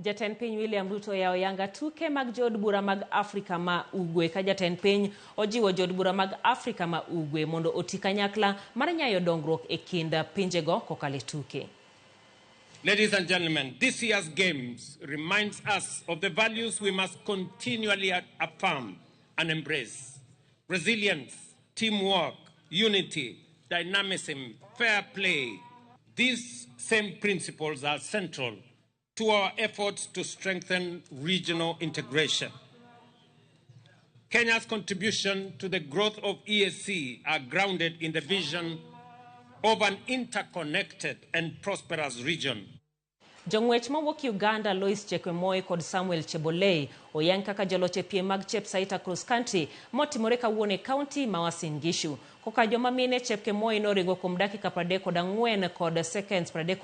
Jatend piny William Ruto ya ayanga tuke mag jood bura mag Afrika ma Ugwe ka jatend piny ojiwo jood bura mag Afrika ma Ugwe mondo oti kanyakla mar nyayo dongruok e kind pinjego kokalo tuke. Ladies and gentlemen, this year's games reminds us of the values we must continually affirm and embrace: resilience, teamwork, unity, dynamism, fair play. These same principles are central to our efforts to strengthen regional integration. Kenya's contribution to the growth of EAC are grounded in the vision of an interconnected and prosperous region. Jong'wech mawuok Uganda Lois Chekwemoe kod Samuel Chebolei oyang kaka joloche piem mag Chepsaita Cross Country motimore kawuono e kaunti ma Uasin Gishu. Koka joma mine Chepkemoe noringo kuom dakika 34 kod seconds 30